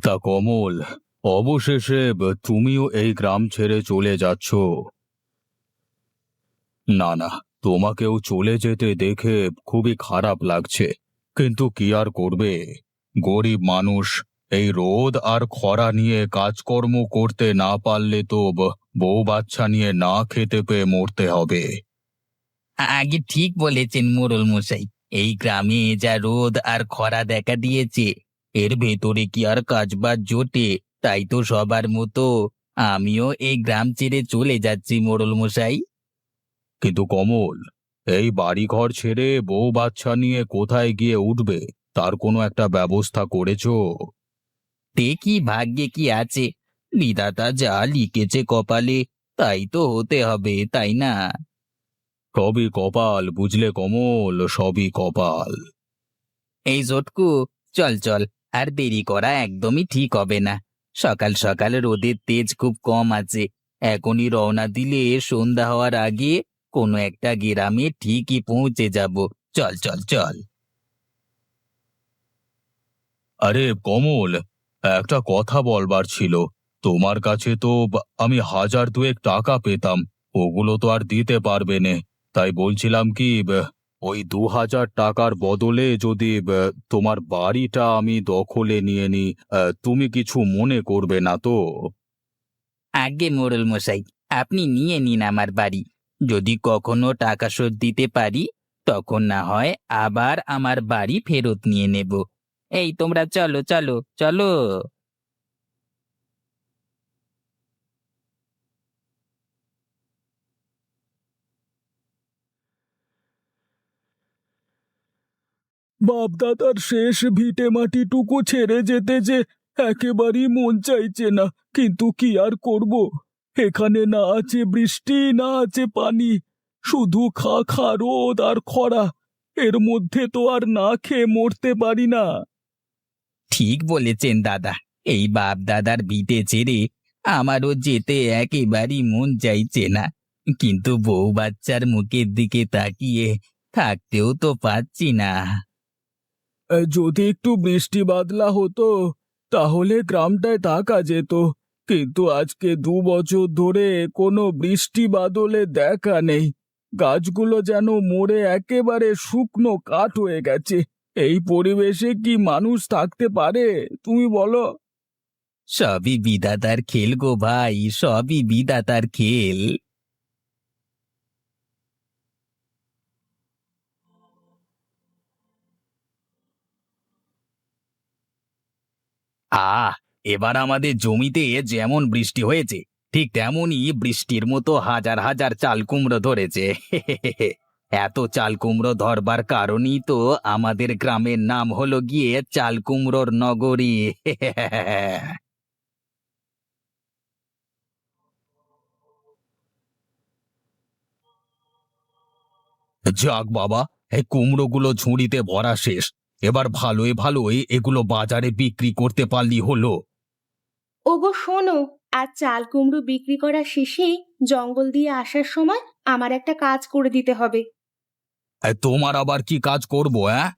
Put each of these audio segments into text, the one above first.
তা কমল, অবশেষে তুমিও এই গ্রাম ছেড়ে চলে যাচ্ছ? না না, তোমাকেও চলে যেতে দেখে খুবই খারাপ লাগছে, কিন্তু কি আর করবে? গরিব মানুষ, এই রোদ আর খরা নিয়ে কাজকর্ম করতে না পারলে তো বউ বাচ্চা নিয়ে না খেতে পেয়ে মরতে হবে। আগে ঠিক বলেছেন মোড়ল মশাই। এই গ্রামে যা রোদ আর খরা দেখা দিয়েছে, এর ভেতরে কি আর কাজবাজ জোটে? তাই তো সবার মতো আমিও এই গ্রাম ছেড়ে চলে যাচ্ছি মোড়ল মশাই। কিন্তু কমল, এই বাড়িঘর ছেড়ে বউ বাচ্চা নিয়ে কোথায় গিয়ে উঠবে? তার কোনো একটা ব্যবস্থা করেছো? দেখি ভাগ্যে কি আছে, বিধাতা যা লিখেছে কপালে তাই তো হতে হবে, তাই না? সবই কপাল, বুঝলে কমল, সবই কপাল। এই জটকু, চল চল, আর দেরি করা একদমই ঠিক হবে না। সকাল সকাল রোদের তেজ খুব কম আছে। এখনই রওনা দিলে সন্ধ্যা হওয়ার আগে কোনো একটা গ্রামে ঠিকই পৌঁছে যাব। চল চল চল। আরে কমল, একটা কথা বলবার ছিল। তোমার কাছে তো আমি 1,000-2 টাকা পেতাম, ওগুলো তো আর দিতে পারবে নে। তাই বলছিলাম কি, ওই 2,000 টাকার বদলে যদি তোমার বাড়িটা আমি দখলে নিয়ে নিই, তুমি কিছু মনে করবে না তো? আগে মোড়ল মশাই, আপনি নিয়ে নিন আমার বাড়ি। যদি কখনো টাকা শোধ দিতে পারি, তখন না হয় আবার আমার বাড়ি ফেরত নিয়ে নেব। এই তোমরা চলো চলো চলো। বাপদাদার শেষ ভিটে মাটিটুকু ছেড়ে যেতে যে একেবারেই মন চাইছে না, কিন্তু কি আর করব? এখানে না আছে বৃষ্টি, না আছে পানি, শুধু খা খা রোদ আর খরা। এর মধ্যে তো আর না খেয়ে মরতে পারি না। ঠিক বলেছেন দাদা। এই বাপ দাদার ভিটে ছেড়ে আমারও যেতে একেবারেই মন চাইছে না, কিন্তু বউ বাচ্চার মুখের দিকে তাকিয়ে থাকতেও তো পাচ্ছি না। যদি একটু বৃষ্টি বাদলা হতো, তাহলে গ্রামটায় থাকা যেত, কিন্তু আজকে 2 বছর ধরে কোনো বৃষ্টি বাদলে দেখা নেই। গাছগুলো যেন মরে একেবারে শুকনো কাঠ হয়ে গেছে। এই পরিবেশে কি মানুষ থাকতে পারে, তুমি বলো? সবই বিধাতার খেল গো ভাই, সবই বিধাতার খেল। আহ, এবার আমাদের জমিতে যেমন বৃষ্টি হয়েছে, ঠিক তেমনই বৃষ্টির মতো হাজার হাজার চাল কুমড়ো ধরেছে। এত চাল কুমড়ো ধরবার কারণই তো আমাদের গ্রামের নাম হলো গিয়ে চাল কুমড়োর নগরী। যাক বাবা, এই কুমড়োগুলো ঝুড়িতে ভরা শেষ। এবার ভালোই ভালোই এগুলো বাজারে বিক্রি করতে পারলি হলো। ওগো শোনো, আর চাল কুমড়ো বিক্রি করা শেষে জঙ্গল দিয়ে আসার সময় আমার একটা কাজ করে দিতে হবে। তোমার আবার কি কাজ করবো? হ্যাঁ,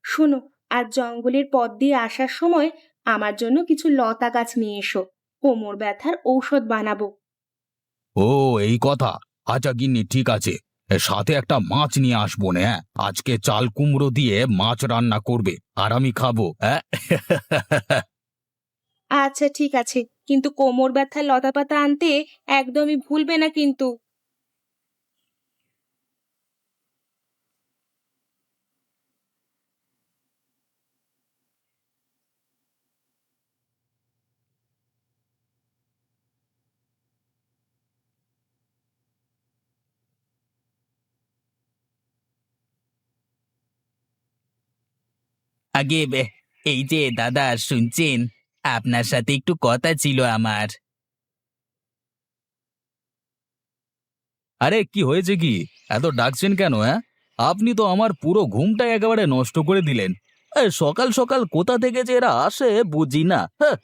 শোনো, আর জঙ্গলের পথ দিয়ে আসার সময় আমার জন্য কিছু লতা গাছ নিয়ে এসো। কোমর ব্যথার ঔষধ বানাবো। ও এই কথা। আচ্ছা গিন্নি, ঠিক আছে। সাথে একটা মাছ নিয়ে আসবো না, হ্যাঁ? আজকে চাল কুমড়ো দিয়ে মাছ রান্না করবে আর আমি খাবো, হ্যাঁ। আচ্ছা ঠিক আছে, কিন্তু কোমর ব্যথার লতা পাতা আনতে একদমই ভুলবে না কিন্তু। আগে এই যে দাদা শুনছেন, আপনার সাথে একটু কথা ছিল আমার। আরে কি হয়েছে কি? এত ডাকছেন কেন, হ্যাঁ? আপনি তো আমার পুরো ঘুমটাই একেবারে নষ্ট করে দিলেন। সকাল সকাল কোথা থেকে যে এরা আসে বুঝি না, হ্যাঁ।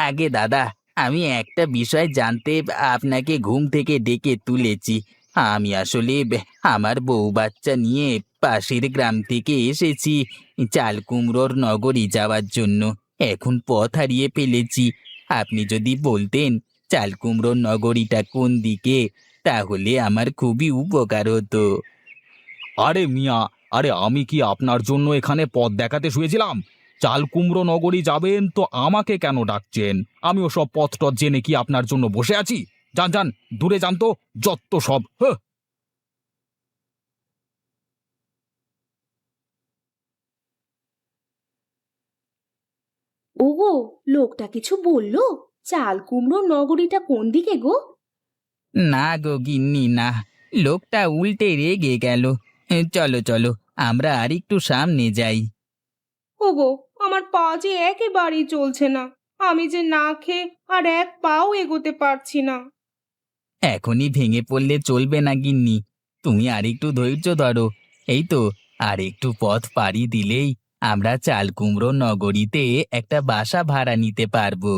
আগে দাদা, আমি একটা বিষয় জানতে আপনাকে ঘুম থেকে ডেকে তুলেছি। আমি আসলে আমার বউ বাচ্চা নিয়ে পাশের গ্রাম থেকে এসেছি চাল কুমড়োর নগরী যাওয়ার জন্য। এখন পথ হারিয়ে ফেলেছি। আপনি যদি বলতেন চাল কুমড়োর নগরীটা কোন দিকে, তাহলে আমার খুবই উপকার হতো। আরে মিয়া, আরে আমি কি আপনার জন্য এখানে পথ দেখাতে শুয়েছিলাম? চাল কুমড়ো নগরী যাবেন তো আমাকে কেন ডাকছেন? আমি ওসব পথ টথ জেনে কি আপনার জন্য বসে আছি? যান যান, দূরে যান তো, যত সব। হ্যাঁ। ওগো, লোকটা কিছু বললো? চাল কুমড়ো নগরীটা কোন দিকে গো? না গো গিন্নি, না। লোকটা উল্টে রেগে গেল। চলো চলো, আমরা আর একটু সামনে যাই। ওগো, আমার পা যে একেবারেই চলছে না। আমি যে না খেয়ে আর এক পাও এগোতে পারছি না। এখনই ভেঙে পড়লে চলবে না গিন্নি, তুমি আর একটু ধৈর্য ধরো। এই তো, আর একটু পথ পাড়ি দিলেই আমরা চাল কুমড়ো নগরীতে একটা বাসা ভাড়া নিতে পারবো।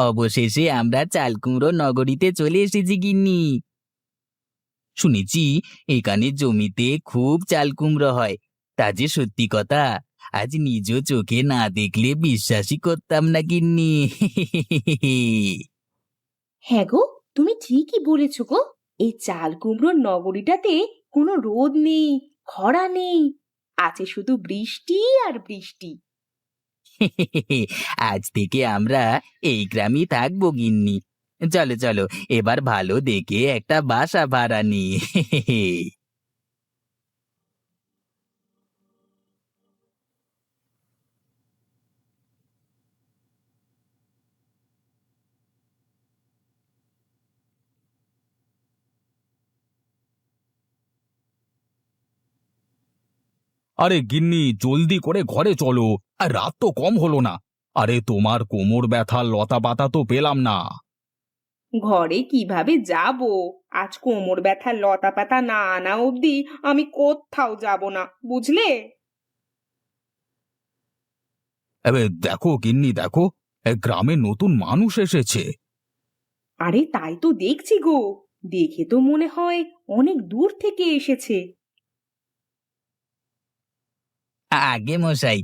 অবশেষে আমরা চাল কুমড়ো নগরীতে চলে এসেছি গিন্নি। শুনেছি এখানে জমিতে খুব চাল কুমড়ো হয়। তা যে সত্যি কথা, আজ নিজ চোখে না দেখলে বিশ্বাসই করতাম না গিন্নি। হ্যাঁ গো, তুমি ঠিকই বলেছো গো। এই চাল কুমড়োর নগরীটাতে কোনো রোদ নেই, খরা নেই, আছে শুধু বৃষ্টি আর বৃষ্টি। আজ থেকে আমরা এই গ্রামই থাকবো গিন্নি। চলো চলো, এবার ভালো দেখে একটা বাসা ভাড়া নি। আরে গিন্নি, জলদি করে ঘরে চলো। আর রাত তো কম হলো না। আরে তোমার কোমর ব্যথার লতা পাতা তো পেলাম না। ঘরে কিভাবে যাব? আজ কোমর ব্যথার লতা পাতা না আনা অবধি আমি কোত্থাও যাব না, বুঝলে? এবে দেখো গিন্নি, দেখো, গ্রামে নতুন মানুষ এসেছে। আরে তাই তো দেখছি গো। দেখে তো মনে হয় অনেক দূর থেকে এসেছে। আগে মশাই,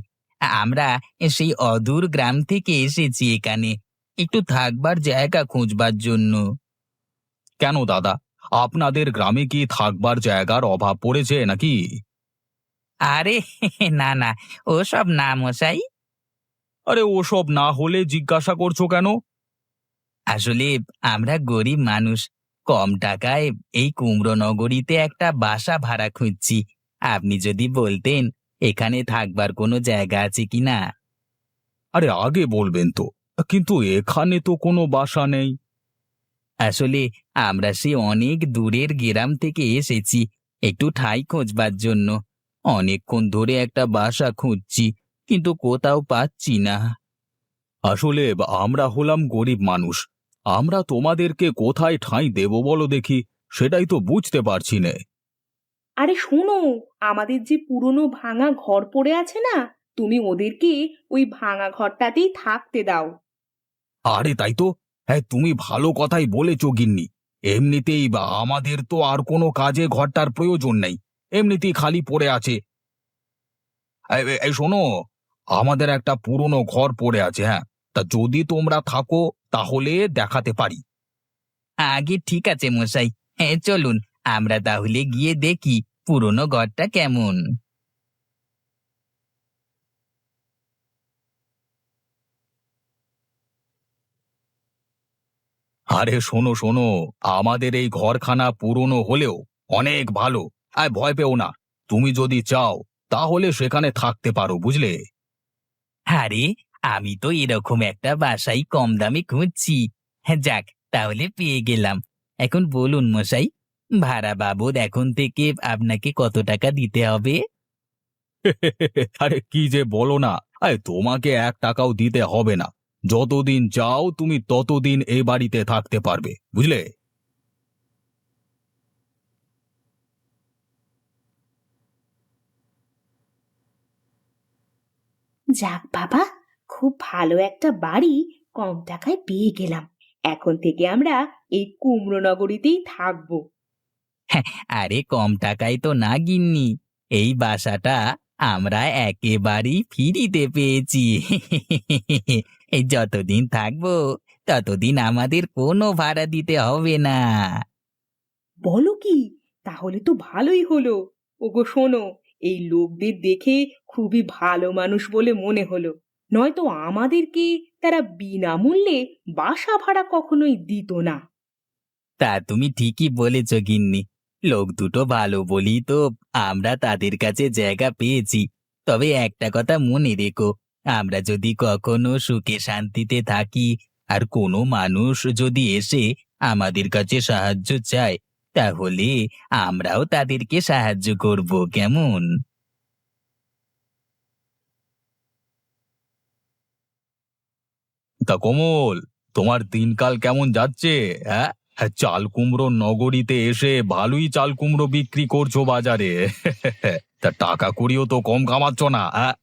আমরা সেই অদূর গ্রাম থেকে এসেছি এখানে একটু থাকবার জায়গা খুঁজবার জন্য। কেন দাদা, আপনাদের গ্রামে কি থাকবার জায়গার অভাব পড়েছে নাকি? আরে না না, ওসব না মশাই। আরে ওসব না হলে জিজ্ঞাসা করছো কেন? আসলে আমরা গরিব মানুষ, কম টাকায় এই কুমড়ো নগরীতে একটা বাসা ভাড়া খুঁজছি। আপনি যদি বলতেন এখানে থাকবার কোনো জায়গা আছে কিনা। আরে আগে বলবেন তো। কিন্তু এখানে তো কোনো বাসা নেই। আসলে আমরা সে অনেক দূরের গ্রাম থেকে এসেছি একটু ঠাঁই খোঁজবার জন্য। অনেকক্ষণ ধরে একটা বাসা খুঁজছি, কিন্তু কোথাও পাচ্ছি না। আসলে আমরা হলাম গরিব মানুষ। আমরা তোমাদেরকে কোথায় ঠাঁই দেব বলো দেখি, সেটাই তো বুঝতে পারছি নে। আরে শোনো, আমাদের যে পুরনো ভাঙা ঘর পড়ে আছে না, তুমি ওদেরকে ওই ভাঙা ঘরটাতেই থাকতে দাও। আরে তাই তো। হ্যাঁ, তুমি ভালো কথাই বলেছো গিন্নি। এমনিতেই বা আমাদের তো আর কোনো কাজে ঘরটার প্রয়োজন নেই। এমনিতেই খালি পড়ে আছে। এই শোনো, আমাদের একটা পুরনো ঘর পড়ে আছে, হ্যাঁ। তা যদি তোমরা থাকো তাহলে দেখাতে পারি। আগে ঠিক আছে মশাই, হ্যাঁ চলুন, আমরা তাহলে গিয়ে দেখি পুরনো ঘরটা কেমন। আরে শোনো শোনো, আমাদের এই ঘরখানা পুরনো হলেও অনেক ভালো। আর ভয় পেও না। তুমি যদি চাও তাহলে সেখানে থাকতে পারো, বুঝলে? আরে, আমি তো এরকম একটা বাসাই কম দামে খুঁজছি। হ্যাঁ যাক, তাহলে পেয়ে গেলাম। এখন বলুন মশাই, ভাড়া বাবদ এখন থেকে আপনাকে কত টাকা দিতে হবে? আরে কি যে বলো না। আরে তোমাকে 1 টাকাও দিতে হবে না। যতদিন চাও তুমি ততদিন এই বাড়িতে থাকতে পারবে, বুঝলে? যাক বাবা, খুব ভালো একটা বাড়ি কম টাকায় পেয়ে গেলাম। এখন থেকে আমরা এই কুমড়ো নগরীতেই থাকবো। আরে কম টাকায় তো না গিন্নি, এই বাসাটা আমরা একেবারেই ফ্রিতে পেয়েছি। এই যতদিন থাকবো ততদিন আমাদের কোনো ভাড়া দিতে হবে না। বলো কি? তাহলে তো ভালোই হলো। ওগো শোনো, এই লোকদের দেখে খুবই ভালো মানুষ বলে মনে হলো, নয়তো আমাদেরকে তারা বিনামূল্যে বাসা ভাড়া কখনোই দিত না। তা তুমি ঠিকই বলেছ গিন্নি, লোক দুটো ভালো বলি তো আমরা তাদের কাছে জায়গা পেয়েছি। তবে একটা কথা মনে রেখো, আমরা যদি কখনো সুখে শান্তিতে থাকি আর কোনো মানুষ যদি এসে আমাদের কাছে সাহায্য চায়, তাহলে আমরাও তাদেরকে সাহায্য করব, কেমন? তা কমল, তোমার দিনকাল কেমন যাচ্ছে? হ্যাঁ, হ্যাঁ, চাল কুমড়ো নগরীতে এসে ভালোই চাল কুমড়ো বিক্রি করছো বাজারে। তা টাকা কুড়িও তো কম কামাচ্ছ না, হ্যাঁ?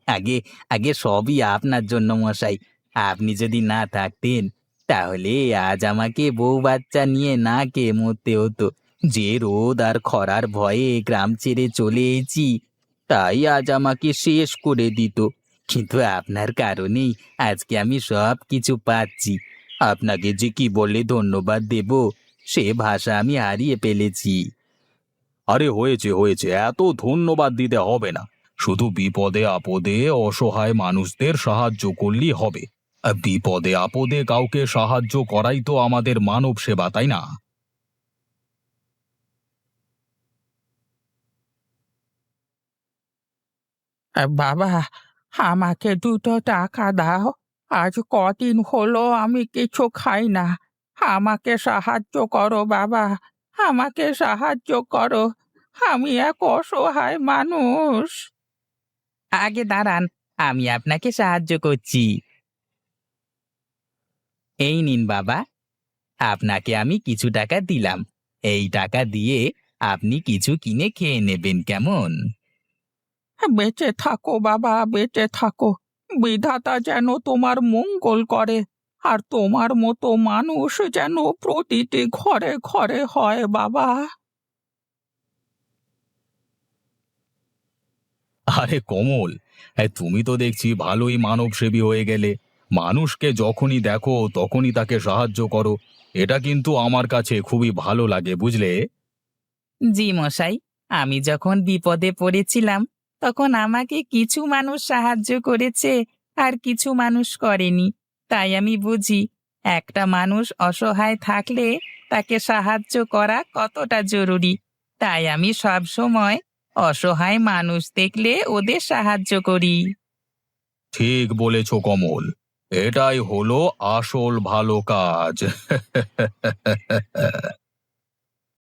আগে আগে সবই আপনার জন্য মশাই। আপনি যদি না থাকতেন তাহলে আজ আমাকে বউ বাচ্চা নিয়ে না খেয়ে মরতে হতো। যে রোদ আর খরার ভয়ে গ্রাম ছেড়ে চলে এসেছি, তাই আজ আমাকে শেষ করে দিত। কিন্তু আপনার কারণেই আজকে আমি সব কিছু পাচ্ছি। আপনাকে যে কি বলে ধন্যবাদ দেব সে ভাষা আমি হারিয়ে ফেলেছি। আরে হয়েছে হয়েছে, এত ধন্যবাদ দিতে হবে না। শুধু বিপদে আপদে অসহায় মানুষদের সাহায্য করলেই হবে। আর বিপদে আপদে কাউকে সাহায্য করাই তো আমাদের মানব সেবা, তাই না? বাবা, আমাকে 2টো টাকা দাও। আজ কদিন হলো আমি কিছু খাই না। আমাকে সাহায্য করো বাবা, আমাকে সাহায্য করো। আমি এক অসহায় মানুষ। আগে দাঁড়ান, আমি আপনাকে সাহায্য করছি। এই নিন বাবা, আপনাকে আমি কিছু টাকা দিলাম। এই টাকা দিয়ে আপনি কিছু কিনে খেয়ে নেবেন, কেমন? বেঁচে থাকো বাবা, বেঁচে থাকো। বিধাতা যেন তোমার মঙ্গল করে, আর তোমার মতো মানুষ যেন প্রতিটি ঘরে ঘরে হয় বাবা। আরে কমল, তুমি তো দেখছি ভালোই মানবসেবী হয়ে গেলে। মানুষকে যখনই দেখো তখনই তাকে সাহায্য করো। এটা কিন্তু আমার কাছে খুবই ভালো লাগে, বুঝলে? জি মশাই, আমি যখন বিপদে পড়েছিলাম তখন আমাকে কিছু মানুষ সাহায্য করেছে আর কিছু মানুষ করেনি। তাই আমি বুঝি একটা মানুষ অসহায় থাকলে তাকে সাহায্য করা কতটা জরুরি। তাই আমি সব সময় অসহায় মানুষ দেখলে ওদের সাহায্য করি। ঠিক বলেছ কমল, এটাই হলো আসল ভালো কাজ।